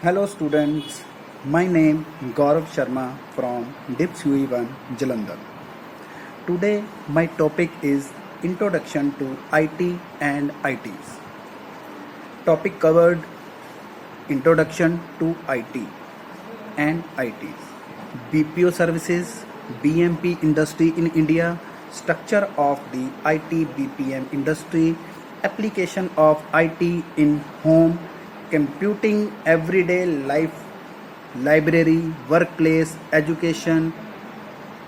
Hello students, my name Gaurav Sharma from DIPS UE1 Jalandhar. Today my topic is Introduction to IT and ITs. Topic covered Introduction to IT and ITs. BPO services, BMP industry in India, structure of the IT BPM industry, application of IT in home, computing everyday life, library, workplace, education,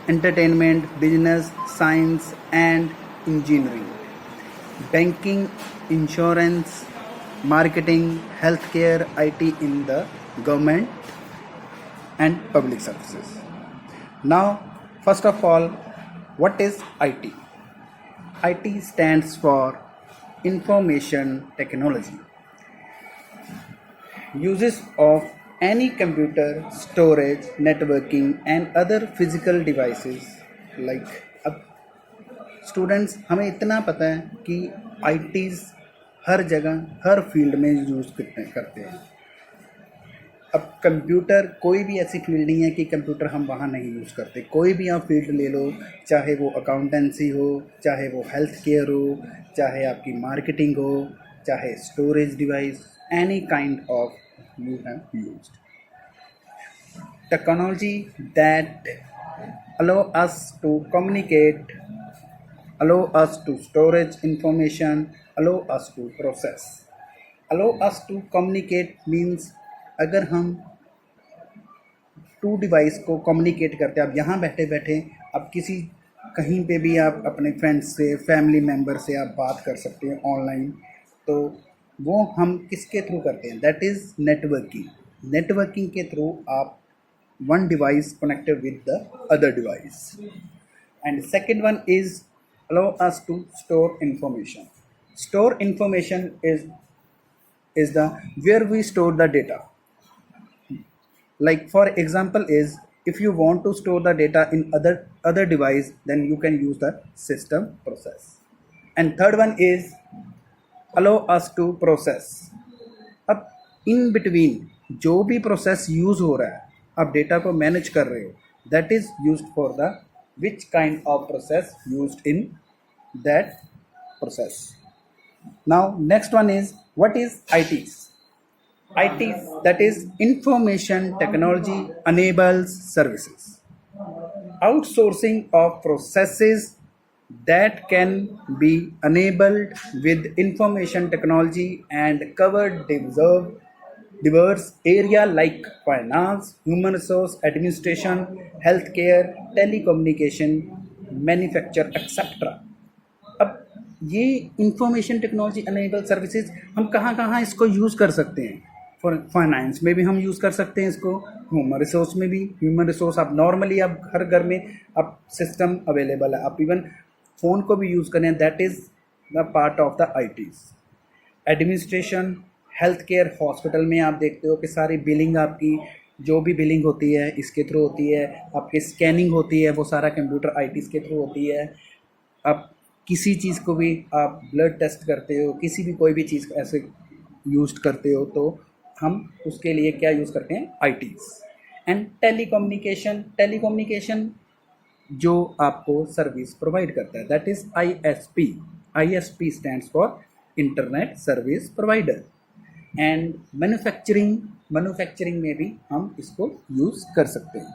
entertainment, business, science, and engineering, banking, insurance, marketing, healthcare, IT in the government and public services. Now, first of all, what is IT? IT stands for Information Technology. Uses of any computer, storage, networking and other physical devices like अब students हमें इतना पता है कि ITs हर जगह हर field में use करते हैं। अब कंप्यूटर कोई भी ऐसी फील्ड नहीं है कि कंप्यूटर हम वहाँ नहीं यूज़ करते। कोई भी आप फील्ड ले लो, चाहे वो अकाउंटेंसी हो, चाहे वो हेल्थ केयर हो, चाहे आपकी मार्केटिंग हो, चाहे storage device, any kind of you have used. Technology that allow us to communicate, allow us to storage information, allow us to process. Allow us to communicate means अगर हम to device को communicate करते हैं, आप यहाँ बैठे बैठे आप किसी कहीं पे भी आप अपने फ्रेंड्स से, फैमिली मेम्बर से आप बात कर सकते हैं ऑनलाइन, तो वो हम किसके थ्रू करते हैं? That is networking. नेटवर्किंग के थ्रू आप one device connected with the other device. And second one is allow us to store information. Store information is the where we store the data. Like for example is if you want to store the data in other device, then you can use the system process. And third one is allow us to process. अब in between जो भी process use हो रहा है, आप data को manage कर रहे हो, that is used for the which kind of process used in that process. Now next one is what is ITs. ITs, that is information technology enables services, outsourcing of processes that can be enabled with information technology and covered diverse area like finance, human resource administration, healthcare, telecommunication, manufacture, etc. अब ये information technology enable services हम कहाँ कहाँ इसको use कर सकते हैं? For finance में भी हम यूज़ कर सकते हैं इसको, ह्यूमन रिसोर्स में भी. ह्यूमन रिसोर्स आप नॉर्मली आप हर घर में आप सिस्टम अवेलेबल है, आप इवन फ़ोन को भी यूज़ करें, that is the part of the ITs. Administration, health care, hospital में आप देखते हो कि सारी बिलिंग आपकी जो भी बिलिंग होती है इसके थ्रू होती है, आपकी स्कैनिंग होती है वो सारा कंप्यूटर ITs के थ्रू होती है. आप किसी चीज़ को भी आप ब्लड टेस्ट करते हो, किसी भी कोई भी चीज़ ऐसे यूज़ करते हो तो हम उसके लिए क्या यूज़ करते हैं? ITs. एंड टेलीकम्युनिकेशन जो आपको सर्विस प्रोवाइड करता है, that is ISP. ISP stands for internet service provider. And manufacturing में भी हम इसको यूज़ कर सकते हैं.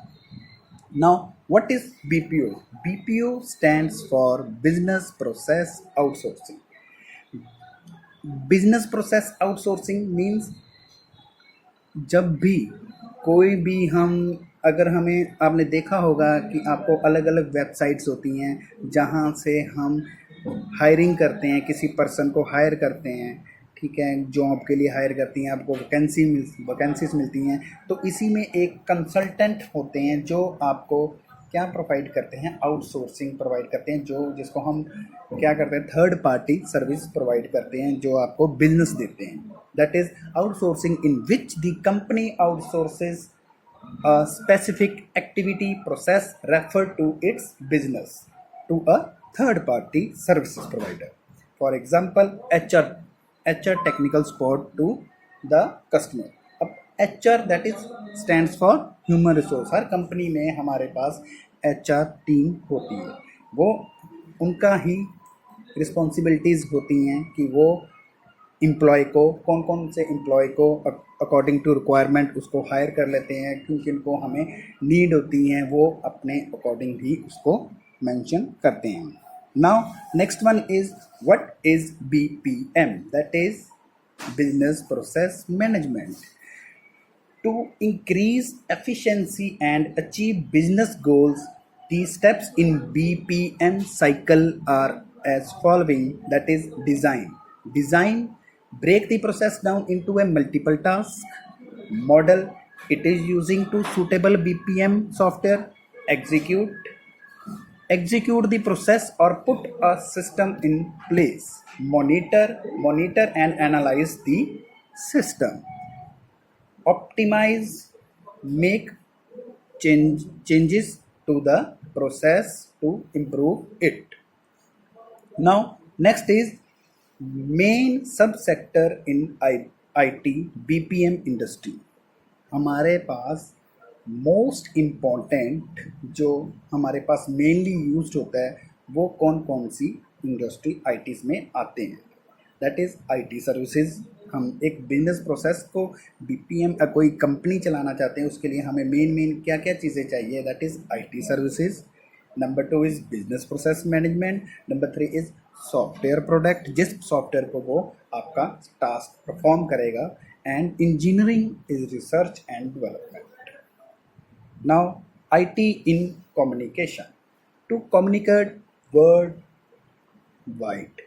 Now, what is BPO? BPO stands for Business Process Outsourcing. Business Process Outsourcing means जब भी कोई भी हम अगर हमें आपने देखा होगा कि आपको अलग अलग वेबसाइट्स होती हैं जहाँ से हम हायरिंग करते हैं, किसी पर्सन को हायर करते हैं, ठीक है, जॉब के लिए हायर करती हैं, आपको वैकेंसीज मिलती हैं, तो इसी में एक कंसल्टेंट होते हैं जो आपको क्या प्रोवाइड करते हैं? आउटसोर्सिंग प्रोवाइड करते हैं, जो जिसको हम क्या करते हैं? थर्ड पार्टी सर्विस प्रोवाइड करते हैं, जो आपको बिजनेस देते हैं. That is outsourcing in which the company outsources specific activity process refer to its business to a third party services provider. For example HR technical support to the customer. अब HR that is stands for human resource. हर कंपनी में हमारे पास HR team होती है, वो उनका ही responsibilities होती हैं कि वो एम्प्लॉय को, कौन कौन से एम्प्लॉय को अकॉर्डिंग टू रिक्वायरमेंट उसको हायर कर लेते हैं, किन किन को हमें नीड होती हैं, वो अपने अकॉर्डिंग ही उसको मेंशन करते हैं। Now next one is what is BPM, that is business process management. To increase efficiency and achieve business goals, the steps in BPM cycle are as following, that is design. Design, break the process down into a multiple task. Model, it is using to suitable BPM software. Execute, execute the process or put a system in place. Monitor and analyze the system. Optimize, make changes to the process to improve it. Now next is main subsector in IT BPM industry। हमारे पास most important जो हमारे पास mainly use होता है वो कौन कौन सी industry ITs में आते हैं, दैट इज़ IT सर्विसेज। हम एक बिजनेस प्रोसेस को BPM कोई कंपनी चलाना चाहते हैं, उसके लिए हमें मेन क्या क्या चीज़ें चाहिए, that is IT services. Number 2 is business process management. Number 3 is software product, जिस सॉफ्टवेयर को वो आपका टास्क परफॉर्म करेगा। And engineering is research and development. Now IT in communication, to communicate world wide.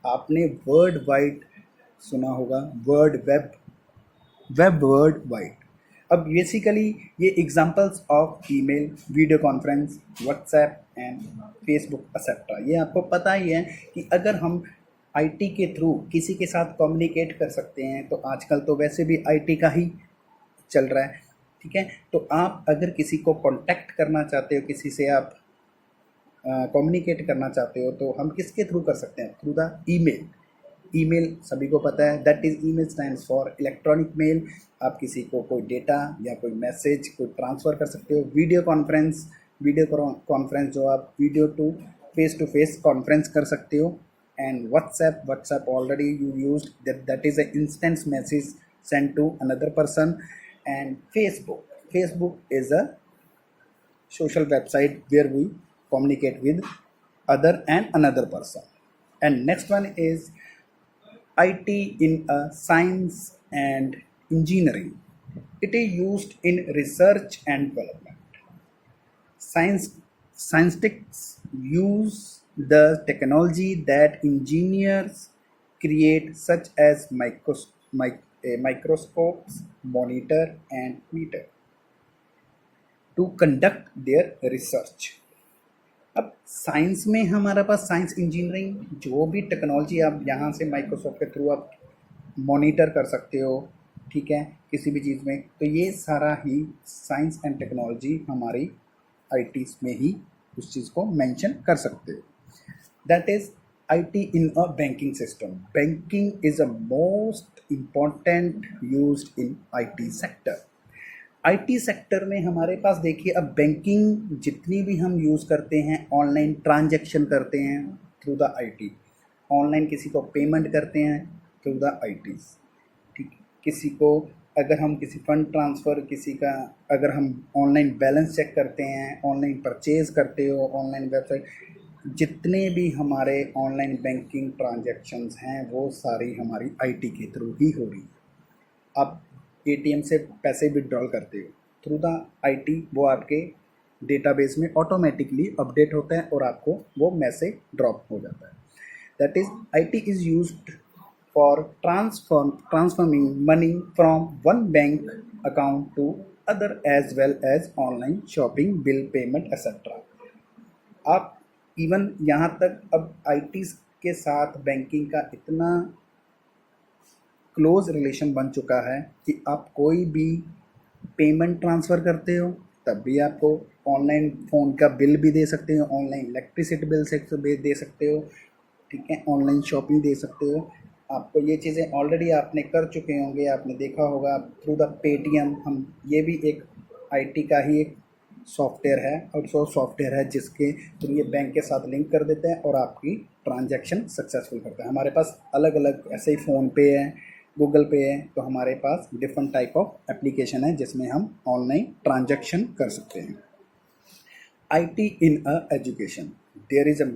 आपने वर्ल्ड वाइड सुना होगा, world web world wide. अब basically ये examples of email, video conference, WhatsApp and Facebook etcetera, ये आपको पता ही है कि अगर हम IT के थ्रू किसी के साथ कम्युनिकेट कर सकते हैं, तो आजकल तो वैसे भी IT का ही चल रहा है, ठीक है। तो आप अगर किसी को कांटेक्ट करना चाहते हो, किसी से आप कम्युनिकेट करना चाहते हो, तो हम किसके थ्रू कर सकते हैं, थ्रू द ईमेल। ईमेल सभी को पता है, that is email stands for electronic mail. आप किसी को कोई डेटा या कोई मैसेज को ट्रांसफ़र कर सकते हो। वीडियो कॉन्फ्रेंस जो आप वीडियो टू फेस कॉन्फ्रेंस कर सकते हो। And WhatsApp already you used, that is a instant message send to another person. And Facebook is a social website where we communicate with other and another person. And next one is IT in science and engineering. It is used in research and development. Scientists use the technology that engineers create, such as microscopes, monitor and meter, to conduct their research. अब science में हमारे पास science engineering, जो भी technology आप यहाँ से Microsoft के through आप मॉनिटर कर सकते हो, ठीक है, किसी भी चीज़ में, तो ये सारा ही साइंस एंड टेक्नोलॉजी हमारी ITs में ही उस चीज़ को मेंशन कर सकते हो। That is IT in a banking system. Banking is a most important used in IT sector. IT sector में हमारे पास देखिए, अब बैंकिंग जितनी भी हम यूज़ करते हैं, ऑनलाइन ट्रांजैक्शन करते हैं थ्रू द IT, ऑनलाइन किसी को पेमेंट करते हैं थ्रू द ITs, ठीक। किसी को अगर हम किसी फंड ट्रांसफ़र, किसी का अगर हम ऑनलाइन बैलेंस चेक करते हैं, ऑनलाइन परचेज़ करते हो, ऑनलाइन वेबसाइट, जितने भी हमारे ऑनलाइन बैंकिंग ट्रांजैक्शंस हैं वो सारी हमारी IT के थ्रू ही हो रही है। अब ATM से पैसे विड्रॉल करते हो थ्रू द IT, वो आपके डेटाबेस में ऑटोमेटिकली अपडेट होता है और आपको वो मैसेज ड्रॉप हो जाता है। That is IT is used for transforming money from one bank account to other, as well as online shopping, bill payment etcetera. आप इवन यहाँ तक अब ITs के साथ बैंकिंग का इतना क्लोज रिलेशन बन चुका है कि आप कोई भी पेमेंट ट्रांसफ़र करते हो तब भी आपको ऑनलाइन फ़ोन का बिल भी दे सकते हो, ऑनलाइन इलेक्ट्रिसिटी बिल से दे सकते हो, ठीक है, ऑनलाइन शॉपिंग दे सकते हो। आपको ये चीज़ें ऑलरेडी आपने कर चुके होंगे, आपने देखा होगा थ्रू द पेटीएम। हम ये भी एक आईटी का ही एक सॉफ्टवेयर है, आउटसोर्स सॉफ्टवेयर है, जिसके थ्रू ये बैंक के साथ लिंक कर देते हैं और आपकी ट्रांजैक्शन सक्सेसफुल करते हैं। हमारे पास अलग अलग ऐसे ही फ़ोनपे है, गूगल पे है, तो हमारे पास डिफरेंट टाइप ऑफ एप्लीकेशन है जिसमें हम ऑनलाइन ट्रांजैक्शन कर सकते हैं। IT in a education, there is a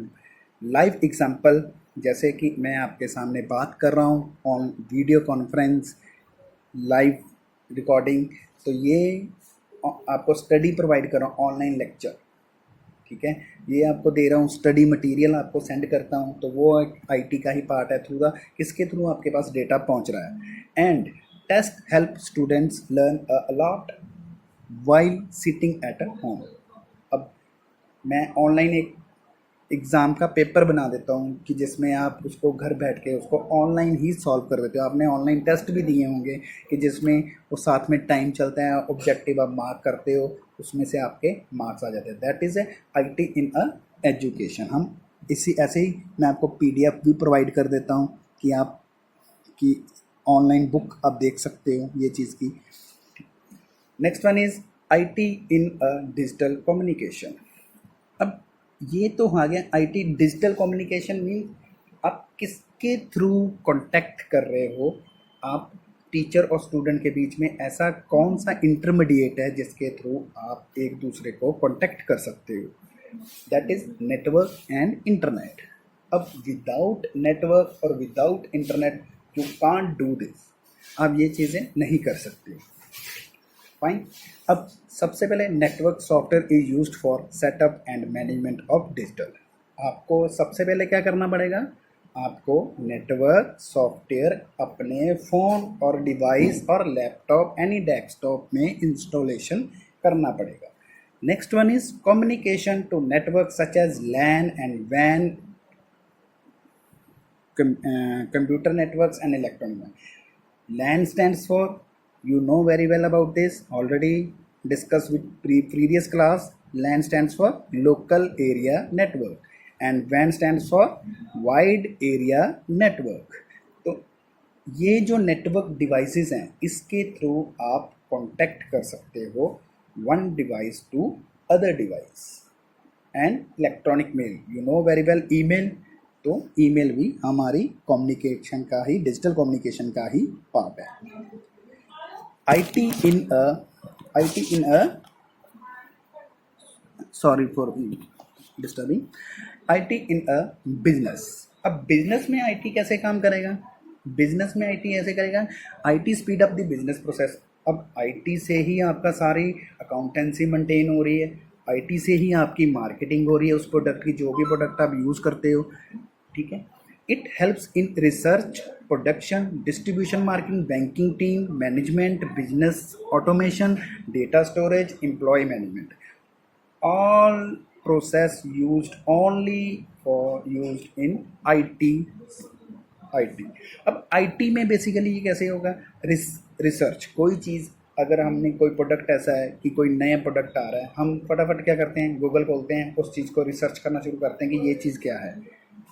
live example. जैसे कि मैं आपके सामने बात कर रहा हूँ on video conference, live recording, तो ये आपको स्टडी प्रोवाइड कर रहा हूँ, ऑनलाइन लेक्चर, ठीक है। ये आपको दे रहा हूँ, स्टडी मटेरियल आपको सेंड करता हूँ, तो वो एक आईटी का ही पार्ट है। थ्रू द किसके थ्रू आपके पास डेटा पहुँच रहा है। And test help students learn a lot while sitting at a home. अब मैं ऑनलाइन एक एग्ज़ाम का पेपर बना देता हूँ कि जिसमें आप उसको घर बैठ के उसको ऑनलाइन ही सॉल्व कर देते हो। आपने ऑनलाइन टेस्ट भी दिए होंगे कि जिसमें वो साथ में टाइम चलता है, ऑब्जेक्टिव आप मार्क करते हो, उसमें से आपके मार्क्स आ जाते हैं। That is a IT in a education. हम इसी ऐसे ही मैं आपको PDF भी प्रोवाइड कर देता हूँ कि आप की ऑनलाइन बुक आप देख सकते हो ये चीज़ की। Next one is IT in a digital communication. अब ये तो आ गया IT डिजिटल कम्युनिकेशन मीन आप किसके थ्रू कांटेक्ट कर रहे हो। आप टीचर और स्टूडेंट के बीच में ऐसा कौन सा इंटरमीडिएट है जिसके थ्रू आप एक दूसरे को कांटेक्ट कर सकते हो। That is network and internet. अब विदाउट नेटवर्क और without internet you can't do this. आप ये चीज़ें नहीं कर सकते। फाइन। अब सबसे पहले network software is used for setup and management of digital. आपको सबसे पहले क्या करना पड़ेगा, आपको नेटवर्क सॉफ्टवेयर अपने फ़ोन और डिवाइस और लैपटॉप एनी डेस्कटॉप में इंस्टॉलेशन करना पड़ेगा। Next one is communication to network such as LAN and वैन, computer networks and electronic one. LAN stands for, you know very well about this, already discussed with previous class. LAN stands for local area network and WAN stands for wide area network. तो ये जो network devices हैं इसके through आप contact कर सकते हो one device to other device. And electronic mail, you know very well email, तो ईमेल भी हमारी कम्युनिकेशन का ही, डिजिटल कम्युनिकेशन का ही पार्ट है। IT in a sorry for disturbing, IT in a business. अब बिजनेस में IT कैसे काम करेगा, बिजनेस में IT ऐसे करेगा, IT speed up the business process. अब IT से ही आपका सारी अकाउंटेंसी मेंटेन हो रही है, IT से ही आपकी मार्केटिंग हो रही है उस प्रोडक्ट की, जो भी प्रोडक्ट आप यूज़ करते हो, ठीक है। It helps in research, production, distribution, marketing, banking team, management, business automation, data storage, employ management, all process used only for used in IT। अब IT में बेसिकली ये कैसे होगा, रिसर्च, कोई चीज़ अगर हमने कोई प्रोडक्ट ऐसा है कि कोई नया प्रोडक्ट आ रहा है, हम फटाफट क्या करते हैं, गूगल खोलते हैं, उस चीज़ को रिसर्च करना शुरू करते हैं कि ये चीज़ क्या है।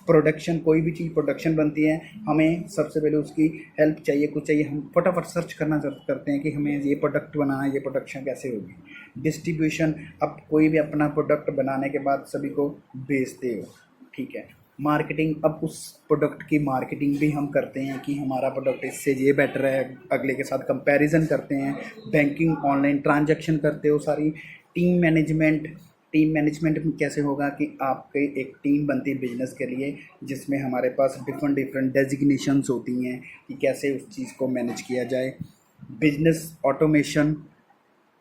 प्रोडक्शन, कोई भी चीज़ प्रोडक्शन बनती है, हमें सबसे पहले उसकी हेल्प चाहिए, कुछ चाहिए, हम फटाफट सर्च करना करते हैं कि हमें ये प्रोडक्ट बनाना है, ये प्रोडक्शन कैसे होगी। डिस्ट्रीब्यूशन, अब कोई भी अपना प्रोडक्ट बनाने के बाद सभी को बेचते हो, ठीक है। मार्केटिंग, अब उस प्रोडक्ट की मार्केटिंग भी हम करते हैं कि हमारा प्रोडक्ट इससे ये बेटर है, अगले के साथ कंपैरिजन करते हैं। बैंकिंग, ऑनलाइन ट्रांजैक्शन करते हो सारी। टीम मैनेजमेंट, टीम मैनेजमेंट में कैसे होगा कि आपके एक टीम बनती है बिजनेस के लिए, जिसमें हमारे पास डिफरेंट डेजिग्नेशंस होती हैं कि कैसे उस चीज़ को मैनेज किया जाए। बिजनेस ऑटोमेशन,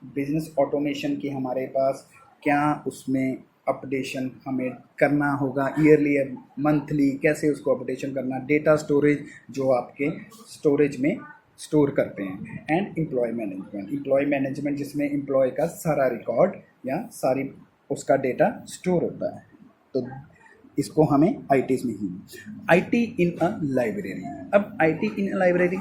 बिजनेस ऑटोमेशन की हमारे पास क्या उसमें अपडेशन हमें करना होगा, ईयरली या मंथली, कैसे उसको अपडेशन करना। डेटा स्टोरेज, जो आपके स्टोरेज में स्टोर करते हैं। And employ management, employ management जिसमें एम्प्लॉय का सारा रिकॉर्ड या सारी उसका डेटा स्टोर होता है, तो इसको हमें ITs में ही। IT in a library. अब IT in a library,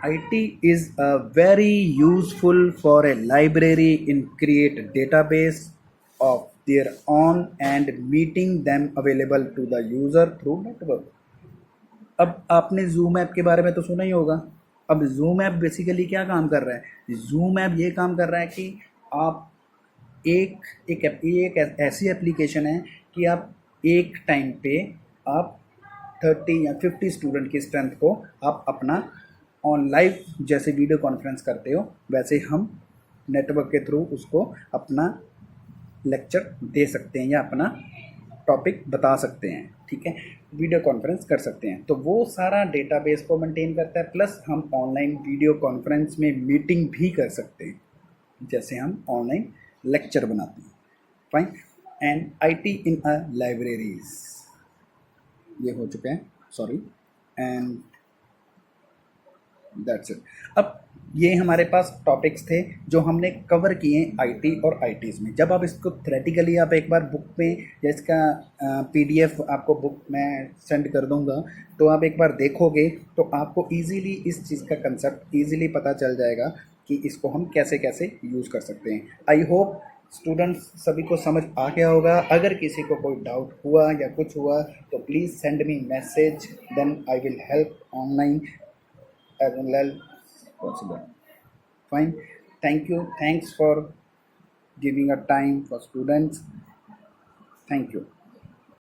IT is very useful for a library in create database of their own and making them available to the user through network. अब आपने zoom app के बारे में तो सुना ही होगा। अब जूम ऐप बेसिकली क्या काम कर रहा है? जूम ऐप ये काम कर रहा है कि आप ये एक ऐसी एप्लीकेशन है कि आप एक टाइम पे आप 30 या 50 स्टूडेंट की स्ट्रेंथ को आप अपना ऑन लाइव जैसे वीडियो कॉन्फ्रेंस करते हो वैसे हम नेटवर्क के थ्रू उसको अपना लेक्चर दे सकते हैं या अपना टॉपिक बता सकते हैं, ठीक है, वीडियो कॉन्फ्रेंस कर सकते हैं। तो वो सारा डेटाबेस को मेंटेन करता है, प्लस हम ऑनलाइन वीडियो कॉन्फ्रेंस में मीटिंग भी कर सकते हैं जैसे हम ऑनलाइन लेक्चर बनाते हैं। Fine. And IT in a libraries, ये हो चुके हैं, सॉरी, एंड दैट्स इट। अब ये हमारे पास टॉपिक्स थे जो हमने कवर किए आईटी और आईटीज़ में। जब आप इसको थ्रेटिकली आप एक बार बुक में या इसका पीडीएफ आपको बुक में सेंड कर दूंगा तो आप एक बार देखोगे तो आपको इजीली इस चीज़ का कंसेप्ट इजीली पता चल जाएगा कि इसको हम कैसे कैसे यूज़ कर सकते हैं। आई होप स्टूडेंट्स सभी को समझ आ गया होगा। अगर किसी को कोई डाउट हुआ या कुछ हुआ तो please send me message, then I will help online as well as possible. Fine. Thank you. Thanks for giving a time for students. Thank you.